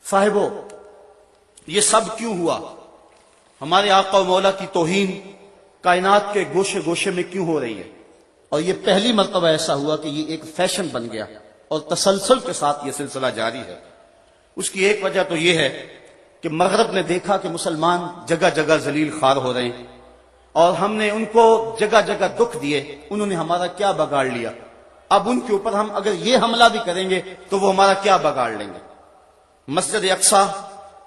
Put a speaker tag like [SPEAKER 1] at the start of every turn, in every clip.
[SPEAKER 1] صاحبو، یہ سب کیوں ہوا؟ ہمارے آقا و مولا کی توہین کائنات کے گوشے گوشے میں کیوں ہو رہی ہے؟ اور یہ پہلی مرتبہ ایسا ہوا کہ یہ ایک فیشن بن گیا اور تسلسل کے ساتھ یہ سلسلہ جاری ہے۔ اس کی ایک وجہ تو یہ ہے کہ مغرب نے دیکھا کہ مسلمان جگہ جگہ ذلیل خوار ہو رہے ہیں اور ہم نے ان کو جگہ جگہ دکھ دیے، انہوں نے ہمارا کیا بگاڑ لیا؟ اب ان کے اوپر ہم اگر یہ حملہ بھی کریں گے تو وہ ہمارا کیا بگاڑ لیں گے؟ مسجد اقصیٰ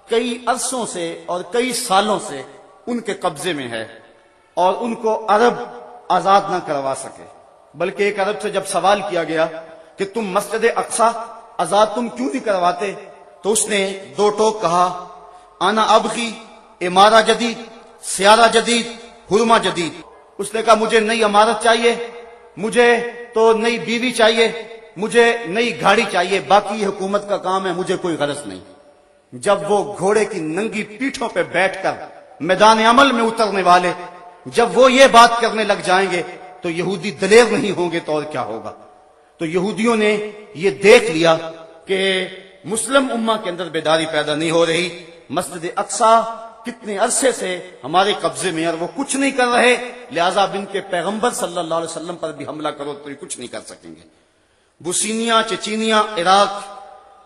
[SPEAKER 1] کئی عرصوں سے اور کئی سالوں سے ان کے قبضے میں ہے اور ان کو عرب آزاد نہ کروا سکے، بلکہ ایک عرب سے جب سوال کیا گیا کہ تم مسجد اقصیٰ آزاد تم کیوں نہیں کرواتے، تو اس نے دو ٹوک کہا، آنا ابغی عمارہ جدید، سیارہ جدید، حرمہ جدید۔ اس نے کہا مجھے نئی عمارت چاہیے، مجھے تو نئی بیوی چاہیے، مجھے نئی گاڑی چاہیے، باقی حکومت کا کام ہے، مجھے کوئی غرض نہیں۔ جب وہ گھوڑے کی ننگی پیٹھوں پہ بیٹھ کر میدان عمل میں اترنے والے جب وہ یہ بات کرنے لگ جائیں گے تو یہودی دلیر نہیں ہوں گے تو اور کیا ہوگا؟ تو یہودیوں نے یہ دیکھ لیا کہ مسلم امہ کے اندر بیداری پیدا نہیں ہو رہی، مسجد اقصیٰ کتنے عرصے سے ہمارے قبضے میں اور وہ کچھ نہیں کر رہے، لہذا اب ان کے پیغمبر صلی اللہ علیہ وسلم پر بھی حملہ کرو تو یہ کچھ نہیں کر سکیں گے۔ بوسنیا، چچینیا، عراق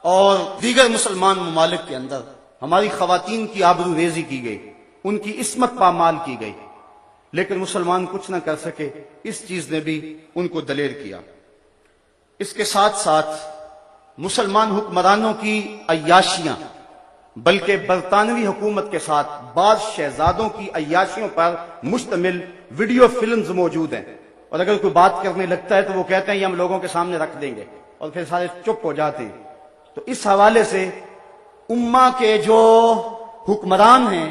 [SPEAKER 1] اور دیگر مسلمان ممالک کے اندر ہماری خواتین کی آبرو ریزی کی گئی، ان کی عصمت پامال کی گئی، لیکن مسلمان کچھ نہ کر سکے۔ اس چیز نے بھی ان کو دلیر کیا۔ اس کے ساتھ ساتھ مسلمان حکمرانوں کی عیاشیاں، بلکہ برطانوی حکومت کے ساتھ بعض شہزادوں کی عیاشیوں پر مشتمل ویڈیو فلمز موجود ہیں، اور اگر کوئی بات کرنے لگتا ہے تو وہ کہتے ہیں یہ ہم لوگوں کے سامنے رکھ دیں گے، اور پھر سارے چپ ہو جاتے ہیں۔ تو اس حوالے سے امہ کے جو حکمران ہیں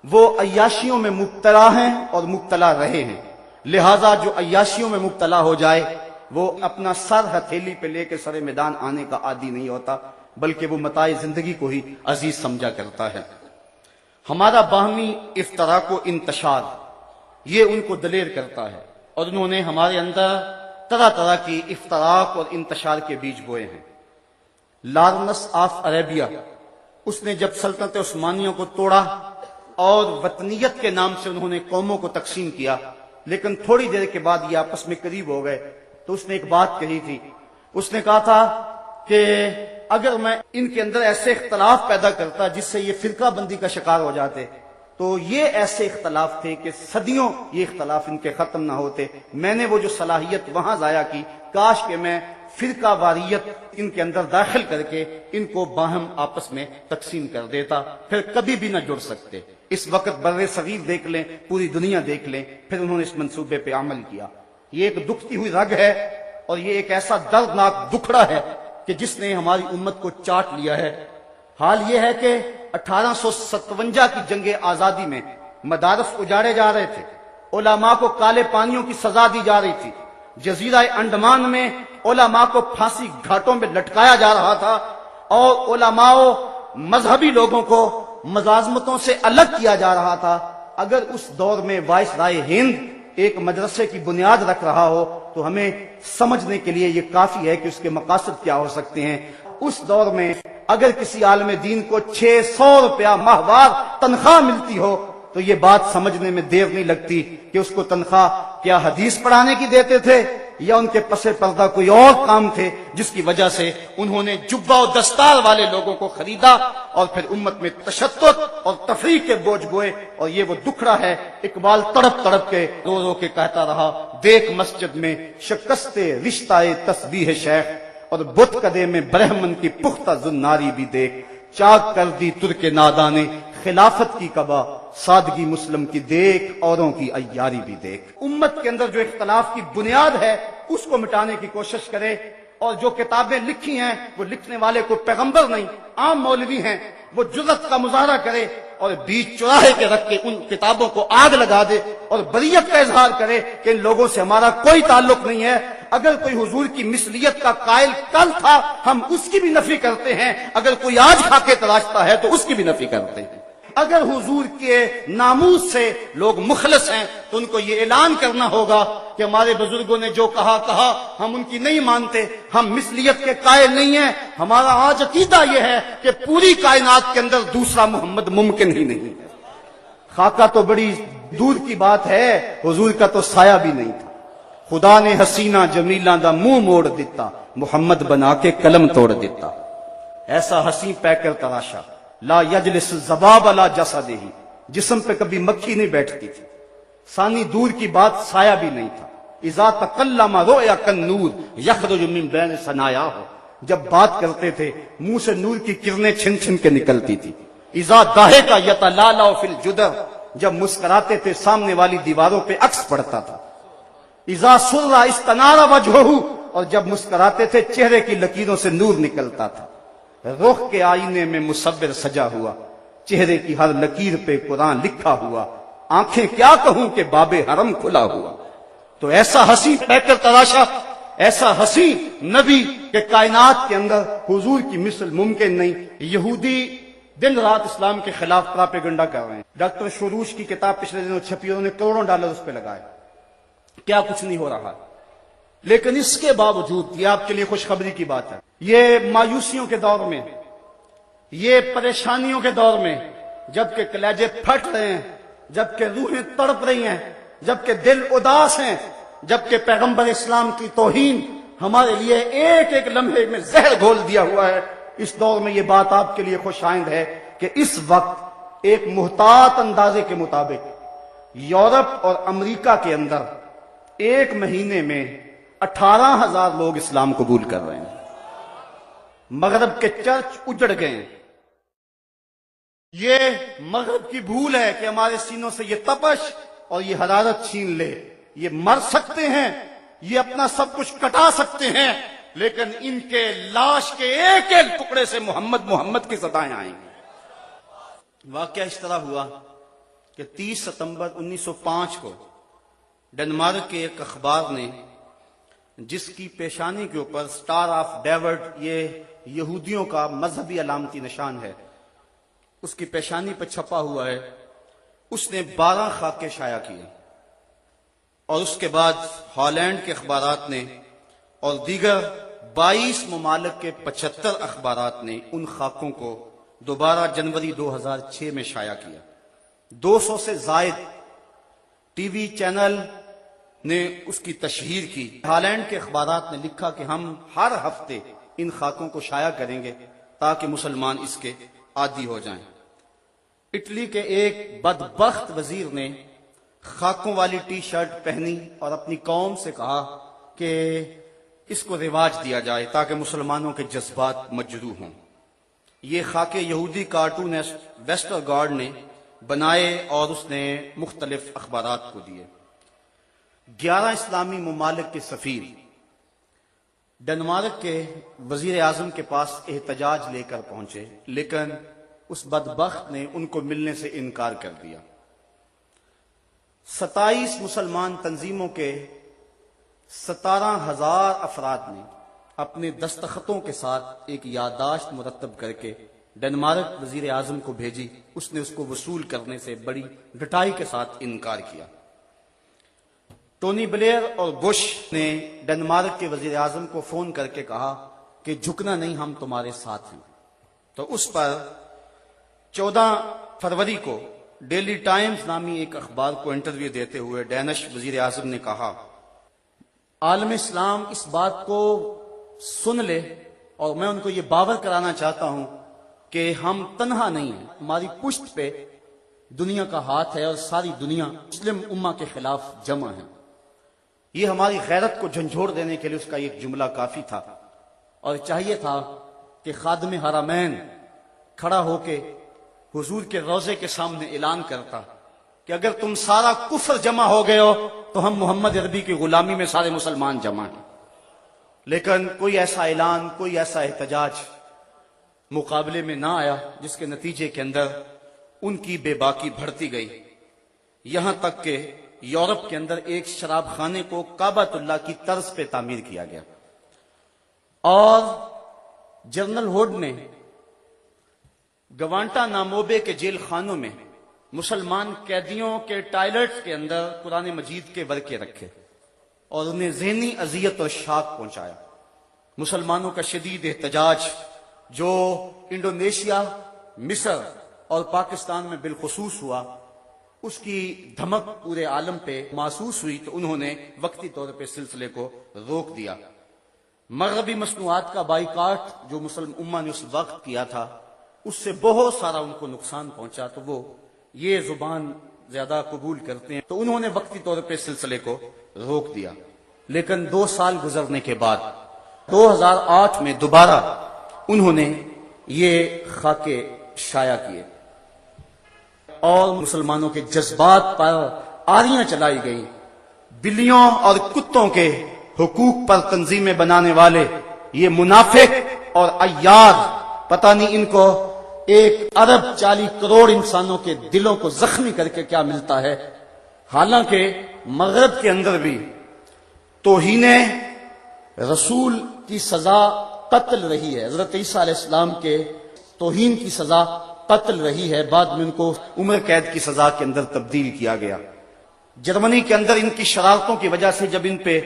[SPEAKER 1] وہ عیاشیوں میں مبتلا ہیں اور مبتلا رہے ہیں، لہذا جو عیاشیوں میں مبتلا ہو جائے وہ اپنا سر ہتھیلی پہ لے کے سر میدان آنے کا عادی نہیں ہوتا، بلکہ وہ متاع زندگی کو ہی عزیز سمجھا کرتا ہے۔ ہمارا باہمی افتراق و انتشار یہ ان کو دلیر کرتا ہے، اور انہوں نے ہمارے اندر طرح طرح کی افتراق اور انتشار کے بیج بوئے ہیں۔ لارنس آف عربیہ، اس نے جب سلطنت عثمانیوں کو توڑا اور وطنیت کے نام سے انہوں نے قوموں کو تقسیم کیا، لیکن تھوڑی دیر کے بعد یہ آپس میں قریب ہو گئے، تو اس نے ایک بات کہی تھی، اس نے کہا تھا کہ اگر میں ان کے اندر ایسے اختلاف پیدا کرتا جس سے یہ فرقہ بندی کا شکار ہو جاتے تو یہ ایسے اختلاف تھے کہ صدیوں یہ اختلاف ان کے ختم نہ ہوتے۔ میں نے وہ جو صلاحیت وہاں ضائع کی، کاش کہ میں فرقہ واریت ان کے اندر داخل کر کے ان کو باہم آپس میں تقسیم کر دیتا، پھر کبھی بھی نہ جڑ سکتے۔ اس وقت بر صغیر دیکھ لیں، پوری دنیا دیکھ لیں، پھر انہوں نے اس منصوبے پہ عمل کیا۔ یہ ایک دکھتی ہوئی رگ ہے اور یہ ایک ایسا دردناک دکھڑا ہے کہ جس نے ہماری امت کو چاٹ لیا ہے۔ حال یہ ہے کہ 1857 کی جنگ آزادی میں مدارس اجاڑے جا رہے تھے، علماء کو کالے پانیوں کی سزا دی جا رہی تھی، جزیرہ انڈمان میں علماء کو پھانسی گھاٹوں میں لٹکایا جا رہا تھا، اور علماء مذہبی لوگوں کو ملازمتوں سے الگ کیا جا رہا تھا۔ اگر اس دور میں وائس رائے ہند ایک مدرسے کی بنیاد رکھ رہا ہو تو ہمیں سمجھنے کے لیے یہ کافی ہے کہ اس کے مقاصد کیا ہو سکتے ہیں۔ اس دور میں اگر کسی عالم دین کو 600 روپیہ ماہوار تنخواہ ملتی ہو تو یہ بات سمجھنے میں دیر نہیں لگتی کہ اس کو تنخواہ کیا حدیث پڑھانے کی دیتے تھے یا ان کے پس پردہ کوئی اور کام تھے جس کی وجہ سے انہوں نے جبہ و دستار والے لوگوں کو خریدا اور پھر امت میں تشدد اور تفریق کے بوجھ بوئے۔ اور یہ وہ دکھڑا ہے، اقبال تڑپ تڑپ کے رو رو کے کہتا رہا، دیکھ مسجد میں شکست رشتہ تسبیح شیخ، اور بت کدے میں برہمن کی پختہ زناری بھی دیکھ، چاک کر دی ترک نادانے خلافت کی قبا، سادگی مسلم کی دیکھ اوروں کی عیاری بھی دیکھ۔ امت کے اندر جو اختلاف کی بنیاد ہے اس کو مٹانے کی کوشش کرے، اور جو کتابیں لکھی ہیں وہ لکھنے والے کو پیغمبر نہیں عام مولوی ہیں، وہ جرأت کا مظاہرہ کرے اور بیچ چوراہے کے رکھ کے ان کتابوں کو آگ لگا دے اور بریت کا اظہار کرے کہ ان لوگوں سے ہمارا کوئی تعلق نہیں ہے۔ اگر کوئی حضور کی مثلیت کا قائل کل تھا ہم اس کی بھی نفی کرتے ہیں، اگر کوئی آج خاکے تراشتا ہے تو اس کی بھی نفی کرتے ہیں۔ اگر حضور کے ناموس سے لوگ مخلص ہیں تو ان کو یہ اعلان کرنا ہوگا کہ ہمارے بزرگوں نے جو کہا ہم ان کی نہیں مانتے، ہم مثلیت کے قائل نہیں ہیں، ہمارا آج عقیدہ یہ ہے کہ پوری کائنات کے اندر دوسرا محمد ممکن ہی نہیں ہے۔ خاکہ تو بڑی دور کی بات ہے، حضور کا تو سایہ بھی نہیں تھا۔ خدا نے حسینہ جمیلاں دا منہ موڑ دیتا، محمد بنا کے قلم توڑ دیتا۔ ایسا حسین پیکر تراشا، لا یجلس الذباب علی جسدہ، جسم پہ کبھی مکھی نہیں بیٹھتی تھی۔ ثانی دور کی بات، سایہ بھی نہیں تھا۔ اذا تکلم رؤیا کالنور یخرج من بین ثنایاہ، جب بات کرتے تھے منہ سے نور کی کرنیں چھن چھن کے نکلتی تھی۔ اذا ضحک یتلالأ فی الجدر، جب مسکراتے تھے سامنے والی دیواروں پہ عکس پڑتا تھا۔ اذا سر استنار وجہہ، اور جب مسکراتے تھے چہرے کی لکیروں سے نور نکلتا تھا۔ رخ کے آئینے میں مصور سجا ہوا، چہرے کی ہر لکیر پہ قرآن لکھا ہوا، آنکھیں کیا کہوں کہ باب حرم کھلا ہوا۔ تو ایسا حسین پیکر تراشا، ایسا حسین نبی کہ کائنات کے اندر حضور کی مثل ممکن نہیں۔ یہودی دن رات اسلام کے خلاف پراپیگنڈا کر رہے ہیں۔ ڈاکٹر شروش کی کتاب پچھلے دنوں چھپی، انہوں نے کروڑوں ڈالر اس پہ لگائے، کیا کچھ نہیں ہو رہا۔ لیکن اس کے باوجود یہ آپ کے لیے خوشخبری کی بات ہے، یہ مایوسیوں کے دور میں، یہ پریشانیوں کے دور میں، جبکہ کلیجے پھٹ رہے ہیں، جبکہ روحیں تڑپ رہی ہیں، جبکہ دل اداس ہیں، جبکہ پیغمبر اسلام کی توہین ہمارے لیے ایک ایک لمحے میں زہر گھول دیا ہوا ہے، اس دور میں یہ بات آپ کے لیے خوش آئند ہے کہ اس وقت ایک محتاط اندازے کے مطابق یورپ اور امریکہ کے اندر ایک مہینے میں 18,000 لوگ اسلام قبول کر رہے ہیں۔ مغرب کے چرچ اجڑ گئے ہیں۔ یہ مغرب کی بھول ہے کہ ہمارے سینوں سے یہ تپش اور یہ حرارت چھین لے۔ یہ مر سکتے ہیں، یہ اپنا سب کچھ کٹا سکتے ہیں، لیکن ان کے لاش کے ایک ایک ٹکڑے سے محمد محمد کی صدائیں آئیں گی۔ واقعہ اس طرح ہوا کہ 30 ستمبر 1905 کو ڈنمارک کے ایک اخبار نے، جس کی پیشانی کے اوپر سٹار آف ڈیوڈ، یہ یہودیوں کا مذہبی علامتی نشان ہے، اس کی پیشانی پر چھپا ہوا ہے، اس نے 12 خاکے شائع کیے، اور اس کے بعد ہالینڈ کے اخبارات نے اور دیگر 22 ممالک کے 75 اخبارات نے ان خاکوں کو دوبارہ جنوری 2006 میں شائع کیا۔ 200 سے زائد ٹی وی چینل نے اس کی تشہیر کی۔ ہالینڈ کے اخبارات نے لکھا کہ ہم ہر ہفتے ان خاکوں کو شائع کریں گے تاکہ مسلمان اس کے عادی ہو جائیں۔ اٹلی کے ایک بدبخت وزیر نے خاکوں والی ٹی شرٹ پہنی اور اپنی قوم سے کہا کہ اس کو رواج دیا جائے تاکہ مسلمانوں کے جذبات مجروح ہوں۔ یہ خاکے یہودی کارٹونسٹ ویسٹر گارڈ نے بنائے اور اس نے مختلف اخبارات کو دیے۔ 11 اسلامی ممالک کے سفیر ڈنمارک کے وزیر اعظم کے پاس احتجاج لے کر پہنچے، لیکن اس بدبخت نے ان کو ملنے سے انکار کر دیا۔ 27 مسلمان تنظیموں کے 17,000 افراد نے اپنے دستخطوں کے ساتھ ایک یادداشت مرتب کر کے ڈنمارک وزیر اعظم کو بھیجی۔ اس نے اس کو وصول کرنے سے بڑی ڈٹائی کے ساتھ انکار کیا۔ ٹونی بلیئر اور بش نے ڈنمارک کے وزیر اعظم کو فون کر کے کہا کہ جھکنا نہیں، ہم تمہارے ساتھ ہیں۔ تو اس پر 14 فروری کو ڈیلی ٹائمز نامی ایک اخبار کو انٹرویو دیتے ہوئے ڈینش وزیر اعظم نے کہا، عالم اسلام اس بات کو سن لے اور میں ان کو یہ باور کرانا چاہتا ہوں کہ ہم تنہا نہیں ہیں، ہماری پشت پہ دنیا کا ہاتھ ہے اور ساری دنیا مسلم امہ کے خلاف جمع ہے۔ یہ ہماری غیرت کو جھنجھوڑ دینے کے لیے اس کا ایک جملہ کافی تھا، اور چاہیے تھا کہ خادم حرمین کھڑا ہو کے حضور کے روضے کے سامنے اعلان کرتا کہ اگر تم سارا کفر جمع ہو گئے ہو تو ہم محمد عربی کی غلامی میں سارے مسلمان جمع ہیں۔ لیکن کوئی ایسا اعلان، کوئی ایسا احتجاج مقابلے میں نہ آیا، جس کے نتیجے کے اندر ان کی بے باکی بڑھتی گئی، یہاں تک کہ یورپ کے اندر ایک شراب خانے کو کعبۃ اللہ کی طرز پہ تعمیر کیا گیا، اور جنرل ہوڈ نے گوانٹا ناموبے کے جیل خانوں میں مسلمان قیدیوں کے ٹائلٹس کے اندر قرآن مجید کے ورقے رکھے اور انہیں ذہنی اذیت اور شاق پہنچایا۔ مسلمانوں کا شدید احتجاج جو انڈونیشیا، مصر اور پاکستان میں بالخصوص ہوا، اس کی دھمک پورے عالم پہ محسوس ہوئی تو انہوں نے وقتی طور پہ سلسلے کو روک دیا۔ مغربی مصنوعات کا بائیکاٹ جو مسلم امہ نے اس وقت کیا تھا، اس سے بہت سارا ان کو نقصان پہنچا، تو وہ یہ زبان زیادہ قبول کرتے ہیں، تو انہوں نے وقتی طور پہ سلسلے کو روک دیا۔ لیکن 2 سال گزرنے کے بعد 2008 میں دوبارہ انہوں نے یہ خاکے شائع کیے اور مسلمانوں کے جذبات پر آریاں چلائی گئیں۔ بلیوں اور کتوں کے حقوق پر تنظیمیں بنانے والے یہ منافق اور عیار، پتہ نہیں ان کو 1 ارب 40 کروڑ انسانوں کے دلوں کو زخمی کر کے کیا ملتا ہے۔ حالانکہ مغرب کے اندر بھی توہین رسول کی سزا قتل رہی ہے۔ حضرت عیسیٰ علیہ السلام کے توہین کی سزا قتل رہی ہے، بعد میں ان کو عمر قید کی سزا کے اندر تبدیل کیا گیا۔ جرمنی کے اندر ان کی شرارتوں کی وجہ سے جب ان پہ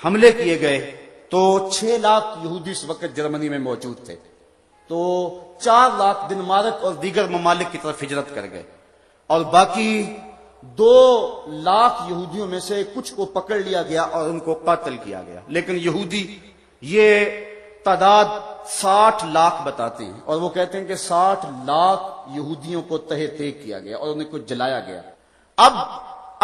[SPEAKER 1] حملے کیے گئے تو 6 لاکھ یہودی اس وقت جرمنی میں موجود تھے، تو 4 لاکھ ڈنمارک اور دیگر ممالک کی طرف ہجرت کر گئے، اور باقی 2 لاکھ یہودیوں میں سے کچھ کو پکڑ لیا گیا اور ان کو قتل کیا گیا۔ لیکن یہودی یہ تعداد 60 لاکھ بتاتے ہیں، اور وہ کہتے ہیں کہ 60 لاکھ یہودیوں کو تہہ تیگ کیا گیا اور انہیں کو جلایا گیا۔ اب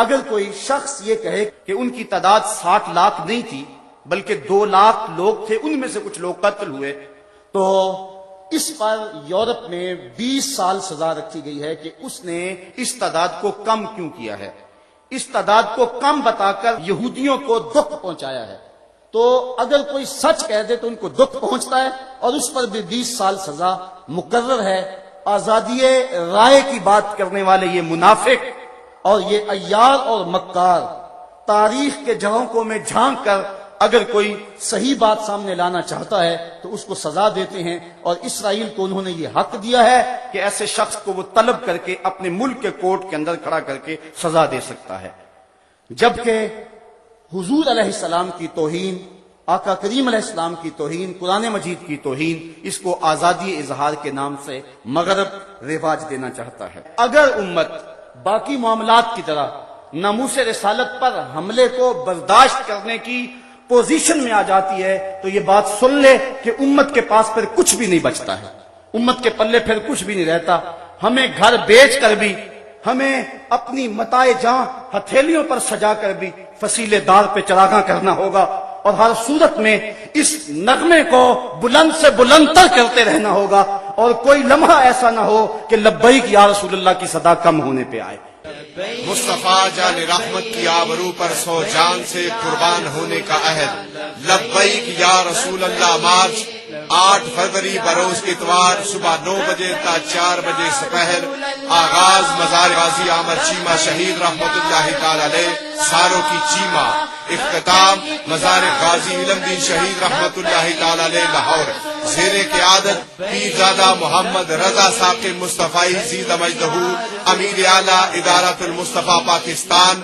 [SPEAKER 1] اگر کوئی شخص یہ کہے کہ ان کی تعداد 60 لاکھ نہیں تھی بلکہ 2 لاکھ لوگ تھے، ان میں سے کچھ لوگ قتل ہوئے، تو اس پر یورپ میں 20 سال سزا رکھی گئی ہے کہ اس نے اس تعداد کو کم کیوں کیا ہے، اس تعداد کو کم بتا کر یہودیوں کو دکھ پہنچایا ہے۔ تو اگر کوئی سچ کہہ دے تو ان کو دکھ پہنچتا ہے، اور اس پر بھی 20 سال سزا مقرر ہے۔ آزادی رائے کی بات کرنے والے یہ منافق اور یہ عیار اور مکار تاریخ کے جھونکوں میں جھانک کر اگر کوئی صحیح بات سامنے لانا چاہتا ہے تو اس کو سزا دیتے ہیں، اور اسرائیل کو انہوں نے یہ حق دیا ہے کہ ایسے شخص کو وہ طلب کر کے اپنے ملک کے کورٹ کے اندر کھڑا کر کے سزا دے سکتا ہے۔ جبکہ حضور علیہ السلام کی توہین، آقا کریم علیہ السلام کی توہین، قرآن مجید کی توہین، اس کو آزادی اظہار کے نام سے مغرب رواج دینا چاہتا ہے۔ اگر امت باقی معاملات کی طرح ناموس رسالت پر حملے کو برداشت کرنے کی پوزیشن میں آ جاتی ہے تو یہ بات سن لے کہ امت کے پاس پھر کچھ بھی نہیں بچتا ہے، امت کے پلے پھر کچھ بھی نہیں رہتا۔ ہمیں گھر بیچ کر بھی، ہمیں اپنی متاع جاں ہتھیلیوں پر سجا کر بھی فصیلے دار پہ چراغاں کرنا ہوگا، اور ہر صورت میں اس نغمے کو بلند سے بلند تر کرتے رہنا ہوگا، اور کوئی لمحہ ایسا نہ ہو کہ لبیک یا رسول اللہ کی صدا کم ہونے پہ آئے۔
[SPEAKER 2] مصطفیٰ جان رحمت کی آبرو پر 100 جان سے قربان ہونے کا عہد، لبیک یا رسول اللہ مارچ 8 فروری بروز اتوار صبح 9 بجے تا 4 بجے سپہر، آغاز مزار غازی عامر چیمہ شہید رحمت اللہ تعالی علیہ ساروں کی چیمہ، اختتام مزار غازی علم دین شہید رحمت اللہ تعالی علیہ لاہور، زیر قیادت پیرزادہ محمد رضا ثاقب مصطفی زیدہ مجدہ امیر اعلیٰ ادارۃ المصطفیٰ پاکستان،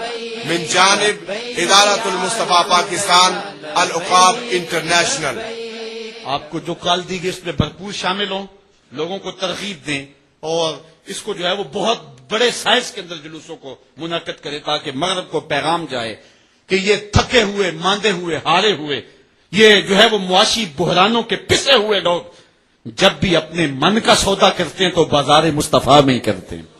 [SPEAKER 2] من جانب ادارۃ المصطفیٰ پاکستان العقاب انٹرنیشنل۔
[SPEAKER 1] آپ کو جو کال دی گئی اس میں بھرپور شامل ہوں، لوگوں کو ترغیب دیں، اور اس کو جو ہے وہ بہت بڑے سائز کے اندر جلوسوں کو منعقد کرے تاکہ مغرب کو پیغام جائے کہ یہ تھکے ہوئے، ماندے ہوئے، ہارے ہوئے، یہ جو ہے وہ معاشی بحرانوں کے پسے ہوئے لوگ جب بھی اپنے من کا سودا کرتے ہیں تو بازار مصطفیٰ میں ہی کرتے ہیں۔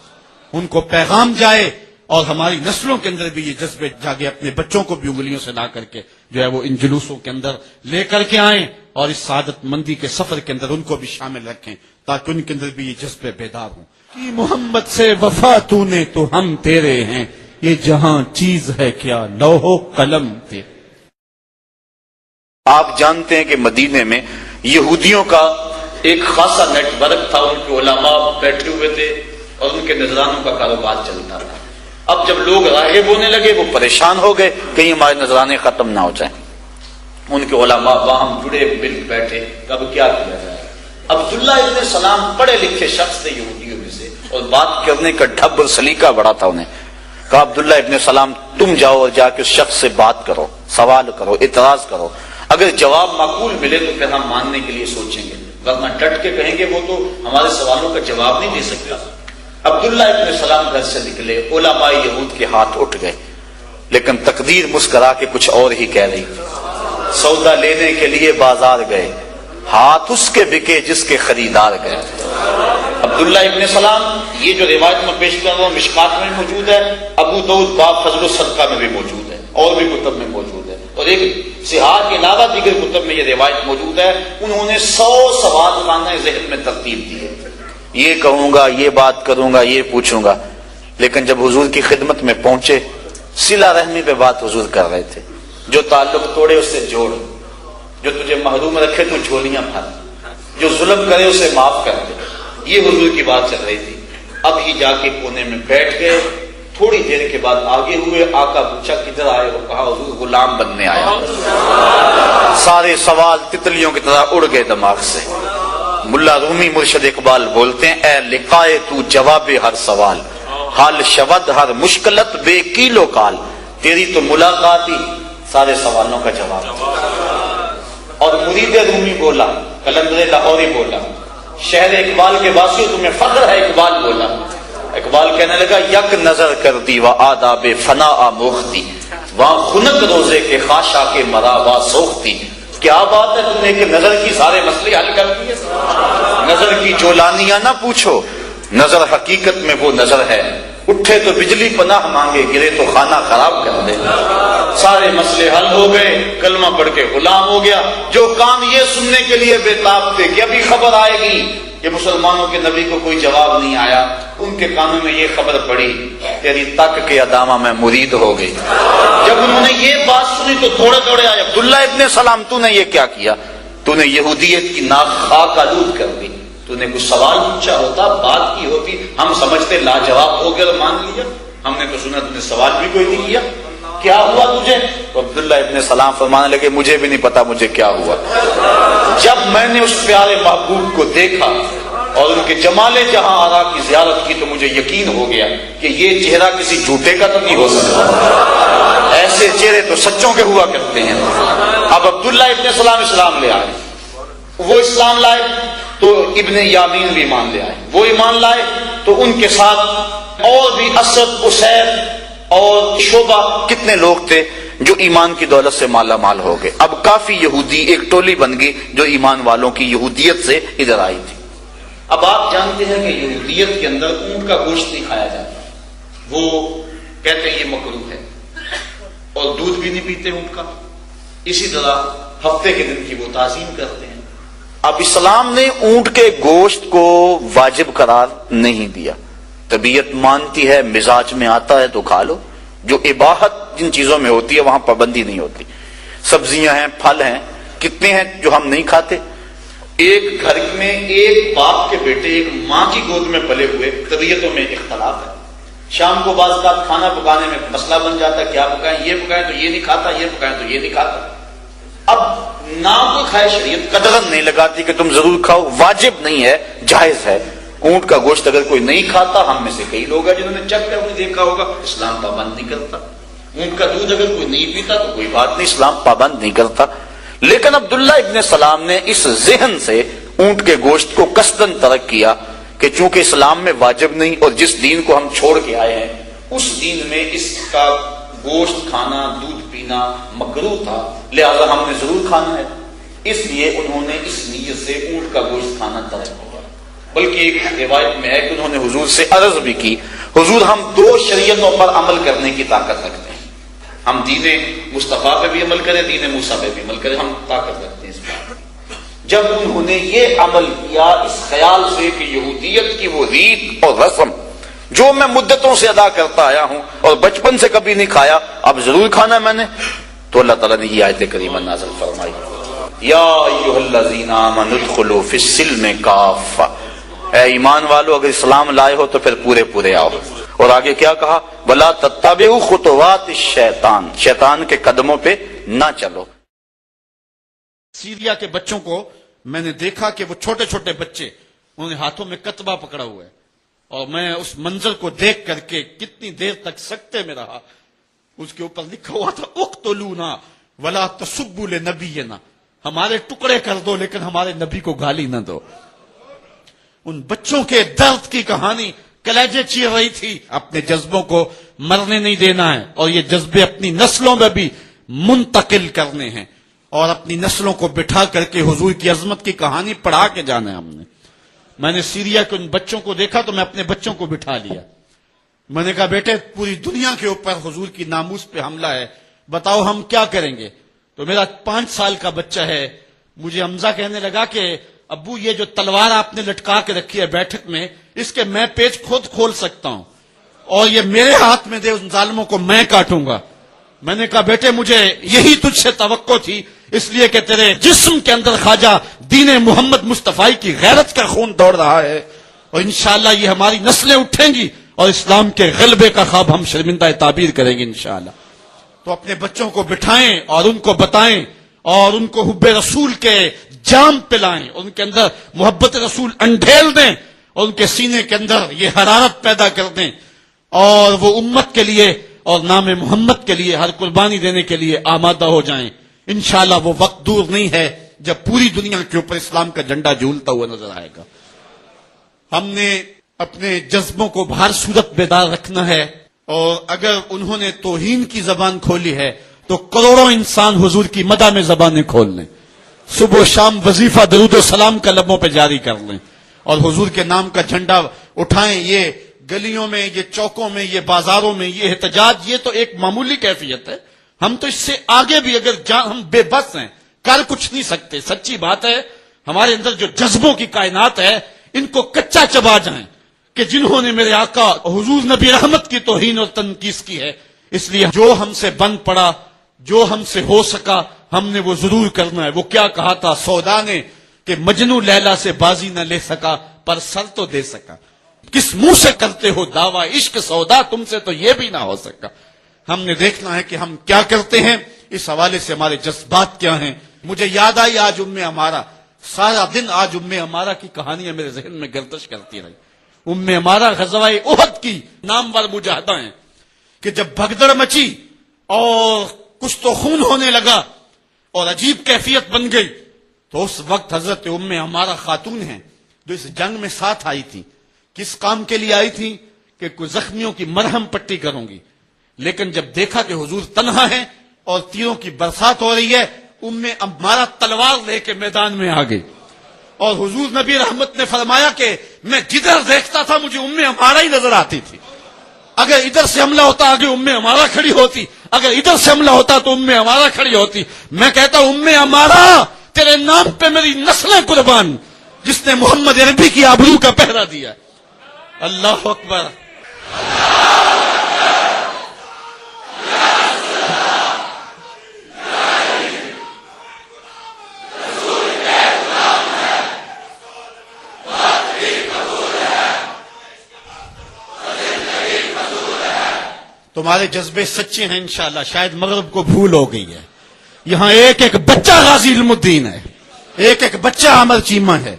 [SPEAKER 1] ان کو پیغام جائے اور ہماری نسلوں کے اندر بھی یہ جذبے جاگے، اپنے بچوں کو بھی انگلیوں سے لا کر کے جو ہے وہ ان جلوسوں کے اندر لے کر کے آئیں، اور اس سعادت مندی کے سفر کے اندر ان کو بھی شامل رکھیں تاکہ ان کے اندر بھی یہ جذبے بیدار ہوں۔ کہ محمد سے وفا تو نے تو ہم تیرے ہیں، یہ جہاں چیز ہے کیا لوح و قلم تھے۔
[SPEAKER 3] آپ جانتے ہیں کہ مدینے میں یہودیوں کا ایک خاصا نیٹ ورک تھا، ان کے علماء بیٹھے ہوئے تھے اور ان کے نذرانوں کا کاروبار چلتا تھا۔ اب جب لوگ راغب ہونے لگے وہ پریشان ہو گئے کہیں ہمارے نذرانے ختم نہ ہو جائیں۔ ان کے علماء باہم جڑے مل بیٹھے، اب کیا کیا جائے؟ عبداللہ ابن سلام پڑھے لکھے شخص تھے یہودیوں میں سے، اور بات کرنے کا ڈھب اور سلیقہ بڑا تھا انہیں. کہا عبداللہ ابن سلام تم جاؤ اور جا کے اس شخص سے بات کرو، سوال کرو، اعتراض کرو، اگر جواب معقول ملے تو پھر ہم ماننے کے لیے سوچیں گے، ورنہ ڈٹ کے کہیں گے وہ تو ہمارے سوالوں کا جواب نہیں دے سکتا. عبداللہ ابن سلام گھر سے نکلے، علماء یہود کے ہاتھ اٹھ گئے، لیکن تقدیر مسکرا کے کچھ اور ہی کہہ رہی تھی. سودا لینے کے لیے بازار گئے، ہاتھ اس کے بکے جس کے خریدار گئے. عبداللہ ابن سلام، یہ جو روایت میں پیش کر رہا ہوں مشکات میں موجود ہے، ابو داؤد باب فضل الصدقہ میں بھی موجود ہے، اور بھی کتب میں موجود ہے، اور ایک صحاح کے علاوہ دیگر کتب میں یہ روایت موجود ہے. انہوں نے 100 سوال خانہ ذہن میں ترتیب دیے، یہ کہوں گا، یہ بات کروں گا، یہ پوچھوں گا. لیکن جب حضور کی خدمت میں پہنچے، صلہ رحمی پہ بات حضور کر رہے تھے. جو تعلق توڑے اس سے جوڑ، جو تجھے محروم رکھے تو جھولیاں بھر، جو ظلم کرے اسے معاف کر دے، یہ حضور کی بات چل رہی تھی. اب ہی جا کے کونے میں بیٹھ گئے. تھوڑی دیر کے بعد آگے ہوئے، آقا پوچھا کدھر آئے ہو؟ کہا حضور غلام بننے آیا. سارے سوال تتلیوں کی طرح اڑ گئے دماغ سے. ملا رومی مرشد اقبال بولتے ہیں، اے لقائے تو جواب ہر سوال، حال شود ہر مشکلت بے کیلو کال. تیری تو ملاقات ہی سارے سوالوں کا جواب. اور مرید رومی بولا، قلندر لاہوری بولا، شہر اقبال کے واسطے تمہیں فخر ہے، اقبال بولا. اقبال کہنے لگا، یک نظر کر دی و آداب فنا آموختی، وہاں خنک روزے کے خاشا کے مرا وا سوختی. کیا بات ہے، تم نے کہ نظر کی سارے مسئلے حل کر دیے. نظر کی جولانیاں نہ پوچھو، نظر حقیقت میں وہ نظر ہے. اٹھے تو بجلی پناہ مانگے، گرے تو خانہ خراب کر دے. سارے مسئلے حل ہو گئے، کلمہ پڑھ کے غلام ہو گیا. جو کام یہ سننے کے لیے بےتاب تھے کہ ابھی خبر آئے گی کہ مسلمانوں کے نبی کو کوئی جواب نہیں آیا، ان کے کانوں میں یہ خبر پڑی، تیری تک کے ادامہ میں مرید ہو گئی. جب انہوں نے یہ بات سنی تو دوڑے دوڑے آئے، عبداللہ ابن سلام تو نے یہ کیا کیا؟ تو نے یہودیت کی ناک خاک آلود کر دی. تو نے کچھ سوال پوچھا ہوتا، بات کی ہوتی، ہم سمجھتے لاجواب ہو گیا اور مان لیا. ہم نے تو سنا تم نے سوال بھی کوئی نہیں کیا، کیا ہوا تجھے؟ تو عبداللہ ابن سلام فرمانے لگے، مجھے بھی نہیں پتا مجھے کیا ہوا. جب میں نے اس پیارے محبوب کو دیکھا اور ان کے جمال جہاں آرا کی زیارت کی تو مجھے یقین ہو گیا کہ یہ چہرہ کسی جھوٹے کا تو نہیں ہو سکتا، ایسے چہرے تو سچوں کے ہوا کرتے ہیں. اب عبداللہ ابن سلام اسلام لے آئے. وہ اسلام لائے تو ابن یامین بھی ایمان لے آئے. وہ ایمان لائے تو ان کے ساتھ اور بھی اسد، اسیر اور شعبہ، کتنے لوگ تھے جو ایمان کی دولت سے مالا مال ہو گئے. اب کافی یہودی ایک ٹولی بن گئی جو ایمان والوں کی یہودیت سے ادھر آئی تھی. اب آپ جانتے ہیں کہ یہودیت کے اندر اونٹ کا گوشت نہیں کھایا جاتا. وہ کہتے ہیں یہ مکروہ ہے، اور دودھ بھی نہیں پیتے اونٹ کا. اسی طرح ہفتے کے دن کی وہ تعظیم کرتے ہیں. اب اسلام نے اونٹ کے گوشت کو واجب قرار نہیں دیا. طبیعت مانتی ہے، مزاج میں آتا ہے تو کھا لو. جو اباحت جن چیزوں میں ہوتی ہے وہاں پابندی نہیں ہوتی. سبزیاں ہیں، پھل ہیں، کتنے ہیں جو ہم نہیں کھاتے. ایک گھر میں ایک باپ کے بیٹے ایک ماں کی گود میں پلے ہوئے، طبیعتوں میں اختلاف ہے. شام کو بعض اوقات کھانا پکانے میں مسئلہ بن جاتا ہے، کیا پکائیں، یہ پکائیں تو یہ نہیں کھاتا، یہ پکائیں تو یہ نہیں کھاتا. اب نہ کوئی کھائے، شریعت قدرن نہیں لگاتی کہ تم ضرور کھاؤ، واجب نہیں ہے، جائز ہے. اونٹ کا گوشت اگر کوئی نہیں کھاتا، ہم میں سے کئی لوگ ہیں جنہوں نے چکھ کر دیکھا ہوگا، اسلام پابند نہیں کرتا. اونٹ کا دودھ اگر کوئی نہیں پیتا تو کوئی بات نہیں، اسلام پابند نہیں کرتا. لیکن عبداللہ ابن سلام نے اس ذہن سے اونٹ کے گوشت کو قصدن ترک کیا کہ چونکہ اسلام میں واجب نہیں اور جس دین کو ہم چھوڑ کے آئے ہیں اس دین میں اس کا گوشت کھانا، دودھ پینا مکروہ تھا، لہذا ہم نے ضرور کھانا ہے. اس لیے انہوں نے اس نیت سے اونٹ کا گوشت کھانا ترک کیا. بلکہ ایک روایت میں ہے کہ انہوں نے حضور سے عرض بھی کی، حضور ہم 2 شریعتوں پر عمل کرنے کی طاقت رکھتے ہیں. ہم دین مصطفیٰ پہ بھی عمل کریں، دین موسیٰ پہ بھی عمل کریں، ہم طاقت رکھتے ہیں اس پر. جب انہوں نے یہ عمل کیا اس خیال سے کہ یہودیت کی وہ ریت اور رسم جو میں مدتوں سے ادا کرتا آیا ہوں اور بچپن سے کبھی نہیں کھایا، اب ضرور کھانا میں نے، تو اللہ تعالیٰ نے یہ آیت کریمہ نازل فرمائی، یا ایھا الذین آمنوا ادخلوا فی السلم کافہ. اے ایمان والو اگر اسلام لائے ہو تو پھر پورے پورے آؤ. اور آگے کیا کہا، ولا تتبعوا خطوات الشیطان، شیطان کے قدموں پہ نہ چلو.
[SPEAKER 1] سیریا کے بچوں کو میں نے دیکھا کہ وہ چھوٹے چھوٹے بچے انہوں نے ہاتھوں میں کتبہ پکڑا ہوا ہے، اور میں اس منظر کو دیکھ کر کے کتنی دیر تک سکتے میں رہا. اس کے اوپر لکھا ہوا تھا اقتلونا ولا تسبوا لنبینا، ہمارے ٹکڑے کر دو لیکن ہمارے نبی کو گالی نہ دو. ان بچوں کے درد کی کہانی کلیجے چیر رہی تھی. اپنے جذبوں کو مرنے نہیں دینا ہے، اور یہ جذبے اپنی نسلوں میں بھی منتقل کرنے ہیں، اور اپنی نسلوں کو بٹھا کر کے حضور کی عظمت کی کہانی پڑھا کے جانا ہے. میں نے سیریا کے ان بچوں کو دیکھا تو میں اپنے بچوں کو بٹھا لیا. میں نے کہا بیٹے پوری دنیا کے اوپر حضور کی ناموس پہ حملہ ہے، بتاؤ ہم کیا کریں گے. تو میرا 5 سال کا بچہ ہے، مجھے حمزہ کہنے لگا کہ ابو یہ جو تلوار آپ نے لٹکا کے رکھی ہے بیٹھک میں، اس کے میں پیچ خود کھول سکتا ہوں، اور یہ میرے ہاتھ میں دے ان ظالموں کو میں کاٹوں گا. میں نے کہا بیٹے مجھے یہی تجھ سے توقع تھی، اس لیے کہ تیرے جسم کے اندر خواجہ دین محمد مصطفی کی غیرت کا خون دوڑ رہا ہے، اور انشاءاللہ یہ ہماری نسلیں اٹھیں گی اور اسلام کے غلبے کا خواب ہم شرمندہ تعبیر کریں گے انشاءاللہ. تو اپنے بچوں کو بٹھائیں اور ان کو بتائیں، اور ان کو حب رسول کے جام پلائیں، ان کے اندر محبت رسول انڈھیل دیں، اور ان کے سینے کے اندر یہ حرارت پیدا کر دیں، اور وہ امت کے لیے اور نام محمد کے لیے ہر قربانی دینے کے لیے آمادہ ہو جائیں. انشاءاللہ وہ وقت دور نہیں ہے جب پوری دنیا کے اوپر اسلام کا جھنڈا جھولتا ہوا نظر آئے گا. ہم نے اپنے جذبوں کو بہر صورت بیدار رکھنا ہے، اور اگر انہوں نے توہین کی زبان کھولی ہے تو کروڑوں انسان حضور کی مدح میں زبانیں کھول لیں. صبح و شام وظیفہ درود و سلام کا لبوں پہ جاری کر لیں، اور حضور کے نام کا جھنڈا اٹھائیں. یہ گلیوں میں، یہ چوکوں میں، یہ بازاروں میں یہ احتجاج، یہ تو ایک معمولی کیفیت ہے. ہم تو اس سے آگے بھی اگر ہم بے بس ہیں، کر کچھ نہیں سکتے. سچی بات ہے، ہمارے اندر جو جذبوں کی کائنات ہے ان کو کچا چبا جائیں کہ جنہوں نے میرے آقا حضور نبی رحمت کی توہین اور تنقیص کی ہے. اس لیے جو ہم سے بن پڑا، جو ہم سے ہو سکا، ہم نے وہ ضرور کرنا ہے. وہ کیا کہا تھا سودا نے کہ مجنو لیلا سے بازی نہ لے سکا پر سر تو دے سکا. کس منہ سے کرتے ہو دعویٰ عشق سودا، تم سے تو یہ بھی نہ ہو سکا. ہم نے دیکھنا ہے کہ ہم کیا کرتے ہیں، اس حوالے سے ہمارے جذبات کیا ہیں. مجھے یاد آئی آج ہمارا سارا دن آج ہمارا کی کہانیاں میرے ذہن میں گردش کرتی رہی. ہمارا غزوہ احد کی نامور مجاہدہ ہیں کہ جب بھگدڑ مچی اور کچھ تو خون ہونے لگا اور عجیب کیفیت بن گئی، تو اس وقت حضرت ہمارا خاتون ہیں جو اس جنگ میں ساتھ آئی تھی. کس کام کے لیے آئی تھی؟ کہ کوئی زخمیوں کی مرہم پٹی کروں گی. لیکن جب دیکھا کہ حضور تنہا ہے اور تیروں کی برسات ہو رہی ہے، ہمارا تلوار لے کے میدان میں آ گئی. اور حضور نبی رحمت نے فرمایا کہ میں جدھر دیکھتا تھا مجھے ہمارا ہی نظر آتی تھی. اگر ادھر سے حملہ ہوتا آگے ہمارا کھڑی ہوتی، اگر ادھر سے حملہ ہوتا تو ہمارا کھڑی ہوتی. میں کہتا ہوں ہمارا، تیرے نام پہ میری نسلیں قربان، جس نے محمد عربی کی آبرو کا پہرا دیا. اللہ اکبر. تمہارے جذبے سچے ہیں انشاءاللہ. شاید مغرب کو بھول ہو گئی ہے. یہاں ایک ایک بچہ غازی علم الدین ہے، ایک ایک بچہ عامر چیمہ ہے.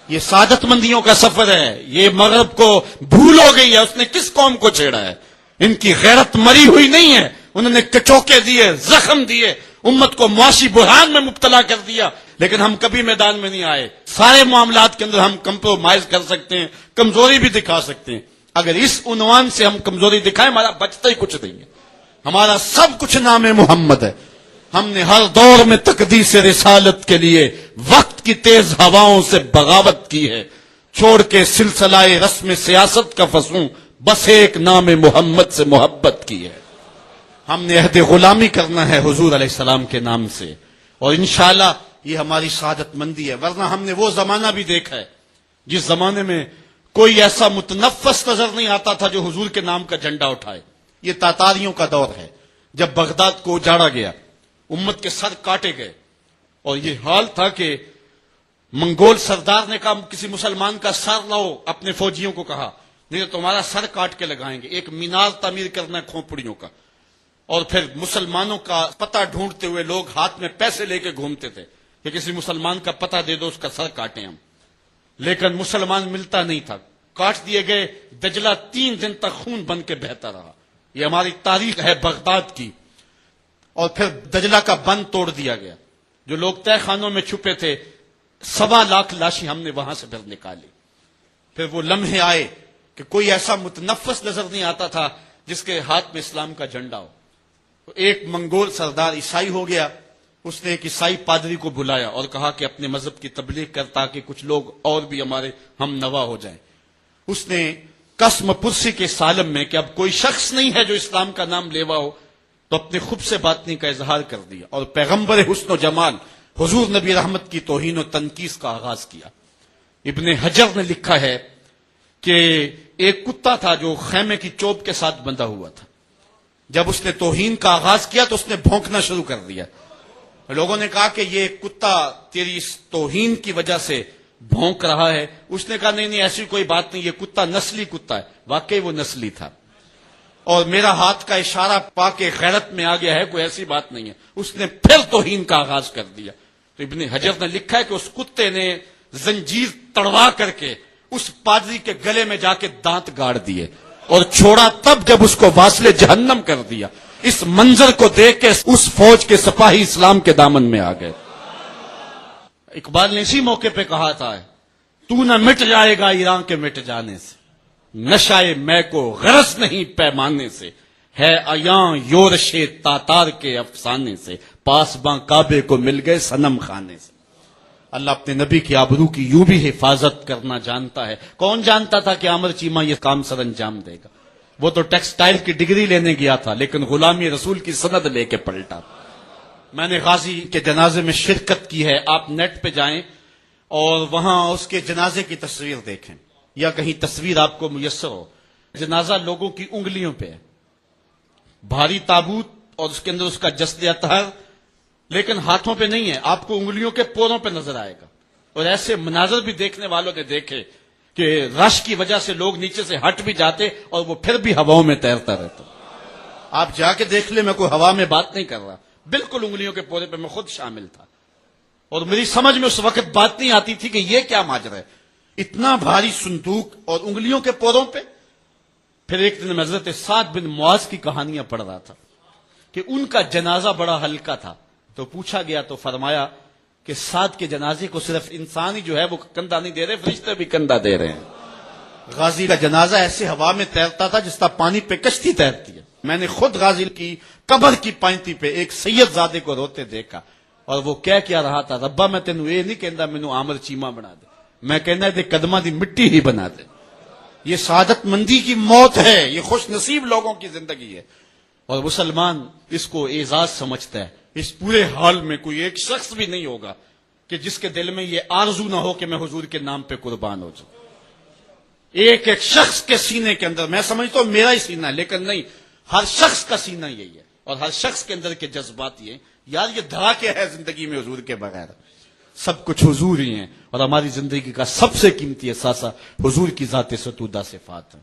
[SPEAKER 1] یہ سعادت مندیوں کا سفر ہے. یہ مغرب کو بھول ہو گئی ہے. اس نے کس قوم کو چھیڑا ہے؟ ان کی غیرت مری ہوئی نہیں ہے. انہوں نے کچوکے دیے، زخم دیے، امت کو معاشی بحران میں مبتلا کر دیا، لیکن ہم کبھی میدان میں نہیں آئے. سارے معاملات کے اندر ہم کمپرومائز کر سکتے ہیں، کمزوری بھی دکھا سکتے ہیں. اگر اس عنوان سے ہم کمزوری دکھائیں ہمارا بچتا ہی کچھ نہیں ہے. ہمارا سب کچھ نام محمد ہے. ہم نے ہر دور میں تقدیس رسالت کے لیے وقت کی تیز ہواؤں سے بغاوت کی ہے. چھوڑ کے سلسلہ رسم سیاست کا فسوں، بس ایک نام محمد سے محبت کی ہے. ہم نے عہد غلامی کرنا ہے حضور علیہ السلام کے نام سے، اور انشاءاللہ یہ ہماری سعادت مندی ہے. ورنہ ہم نے وہ زمانہ بھی دیکھا ہے جس زمانے میں کوئی ایسا متنفس نظر نہیں آتا تھا جو حضور کے نام کا جھنڈا اٹھائے. یہ تاتاریوں کا دور ہے. جب بغداد کو اجاڑا گیا، امت کے سر کاٹے گئے، اور یہ حال تھا کہ منگول سردار نے کہا کسی مسلمان کا سر لاؤ، اپنے فوجیوں کو کہا نہیں تو تمہارا سر کاٹ کے لگائیں گے. ایک مینار تعمیر کرنا ہے کھوپڑیوں کا. اور پھر مسلمانوں کا پتہ ڈھونڈتے ہوئے لوگ ہاتھ میں پیسے لے کے گھومتے تھے. کہ کسی مسلمان کا پتہ دے دو اس کا سر کاٹیں ہم، لیکن مسلمان ملتا نہیں تھا، کاٹ دیے گئے، دجلہ 3 دن تک خون بن کے بہتا رہا. یہ ہماری تاریخ ہے بغداد کی. اور پھر دجلہ کا بند توڑ دیا گیا، جو لوگ تہہ خانوں میں چھپے تھے 1.25 لاکھ لاشیں ہم نے وہاں سے پھر نکالی. پھر وہ لمحے آئے کہ کوئی ایسا متنفس نظر نہیں آتا تھا جس کے ہاتھ میں اسلام کا جھنڈا ہو. ایک منگول سردار عیسائی ہو گیا، اس نے ایک عیسائی پادری کو بلایا اور کہا کہ اپنے مذہب کی تبلیغ کر تاکہ کچھ لوگ اور بھی ہمارے ہم نوا ہو جائیں. اس نے قسم پرسی کے سالم میں کہ اب کوئی شخص نہیں ہے جو اسلام کا نام لیوا ہو، تو اپنے خود سے باطنی کا اظہار کر دیا اور پیغمبر حسن و جمال حضور نبی رحمت کی توہین و تنقیص کا آغاز کیا. ابن حجر نے لکھا ہے کہ ایک کتا تھا جو خیمے کی چوب کے ساتھ بندھا ہوا تھا. جب اس نے توہین کا آغاز کیا تو اس نے بھونکنا شروع کر دیا. لوگوں نے کہا کہ یہ کتا تیری اس توہین کی وجہ سے بھونک رہا ہے. اس نے کہا نہیں ایسی کوئی بات نہیں، یہ کتا نسلی کتا ہے. واقعی وہ نسلی تھا، اور میرا ہاتھ کا اشارہ پا کے غیرت میں آ گیا ہے، کوئی ایسی بات نہیں ہے. اس نے پھر توہین کا آغاز کر دیا. تو ابن حجر نے لکھا ہے کہ اس کتے نے زنجیر تڑوا کر کے اس پادری کے گلے میں جا کے دانت گاڑ دیے اور چھوڑا تب جب اس کو واصل جہنم کر دیا. اس منظر کو دیکھ کے اس فوج کے سپاہی اسلام کے دامن میں آ گئے. اقبال نے اسی موقع پہ کہا تھا، تو نہ مٹ جائے گا ایران کے مٹ جانے سے، نشائے میں کو غرض نہیں پیمانے سے، ہے ایاں یورش تاتار کے افسانے سے، پاس باں کعبے کو مل گئے صنم خانے سے. اللہ اپنے نبی کی آبرو کی یوں بھی حفاظت کرنا جانتا ہے. کون جانتا تھا کہ عامر چیمہ یہ کام سر انجام دے گا؟ وہ تو ٹیکسٹائل کی ڈگری لینے گیا تھا لیکن غلامی رسول کی سند لے کے پلٹا. میں نے غازی کے جنازے میں شرکت کی ہے. آپ نیٹ پہ جائیں اور وہاں اس کے جنازے کی تصویر دیکھیں، یا کہیں تصویر آپ کو میسر ہو. جنازہ لوگوں کی انگلیوں پہ ہے، بھاری تابوت اور اس کے اندر اس کا جسد اطہر، لیکن ہاتھوں پہ نہیں ہے، آپ کو انگلیوں کے پوروں پہ نظر آئے گا. اور ایسے مناظر بھی دیکھنے والوں نے دیکھے کہ رش کی وجہ سے لوگ نیچے سے ہٹ بھی جاتے اور وہ پھر بھی ہواؤں میں تیرتا رہتا. آپ جا کے دیکھ لیں، میں کوئی ہوا میں بات نہیں کر رہا، بالکل انگلیوں کے پورے پہ میں خود شامل تھا. اور میری سمجھ میں اس وقت بات نہیں آتی تھی کہ یہ کیا ماجرا ہے، اتنا بھاری صندوق اور انگلیوں کے پوروں پہ. پھر ایک دن میں حضرت سعد بن معاذ کی کہانیاں پڑھ رہا تھا کہ ان کا جنازہ بڑا ہلکا تھا. تو پوچھا گیا تو فرمایا کہ سعد کے جنازے کو صرف انسان ہی جو ہے وہ کندھا نہیں دے رہے، فرشتے بھی کندھا دے رہے ہیں. غازی کا جنازہ ایسے ہوا میں تیرتا تھا جس طرح پانی پہ کشتی تیرتی ہے. میں نے خود غازی کی قبر کی پائنتی پہ ایک سید زادے کو روتے دیکھا، اور وہ کیا رہا تھا، ربا میں تینوں یہ نہیں کہندا مینوں عامر چیمہ بنا دے، میں کہنا دے قدماں دی مٹی ہی بنا دے. یہ سعادت مندی کی موت ہے، یہ خوش نصیب لوگوں کی زندگی ہے. اور مسلمان اس کو اعزاز سمجھتا ہے. اس پورے حال میں کوئی ایک شخص بھی نہیں ہوگا کہ جس کے دل میں یہ آرزو نہ ہو کہ میں حضور کے نام پہ قربان ہو جاؤں. ایک ایک شخص کے سینے کے اندر، میں سمجھتا ہوں میرا ہی سینہ، لیکن نہیں، ہر شخص کا سینہ یہی ہے اور ہر شخص کے اندر کے جذبات یہ، یار یہ دھڑا کیا ہے زندگی میں حضور کے بغیر؟ سب کچھ حضور ہی ہیں، اور ہماری زندگی کا سب سے قیمتی اثاثہ حضور کی ذات ستودہ صفات ہے.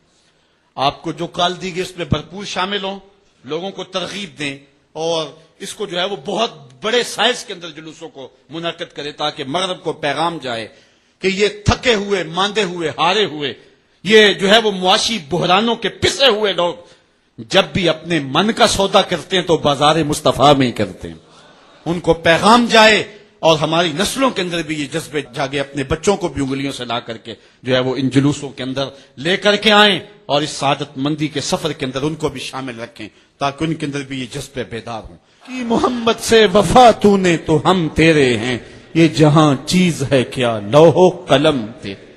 [SPEAKER 1] آپ کو جو کال دی گئی اس میں بھرپور شامل ہوں، لوگوں کو ترغیب دیں، اور اس کو جو ہے وہ بہت بڑے سائز کے اندر جلوسوں کو منعقد کرے تاکہ مغرب کو پیغام جائے کہ یہ تھکے ہوئے، ماندے ہوئے، ہارے ہوئے، یہ جو ہے وہ معاشی بحرانوں کے پسے ہوئے لوگ جب بھی اپنے من کا سودا کرتے ہیں تو بازار مصطفیٰ میں ہی کرتے ہیں. ان کو پیغام جائے اور ہماری نسلوں کے اندر بھی یہ جذبے جاگے، اپنے بچوں کو بھی انگلیوں سے لا کر کے جو ہے وہ ان جلوسوں کے اندر لے کر کے آئیں اور اس سعادت مندی کے سفر کے اندر ان کو بھی شامل رکھیں تاکہ ان کے اندر بھی یہ جذبے بیدار ہوں. کہ محمد سے وفا تو نے تو ہم تیرے ہیں، یہ جہاں چیز ہے کیا لوح و قلم تیرے.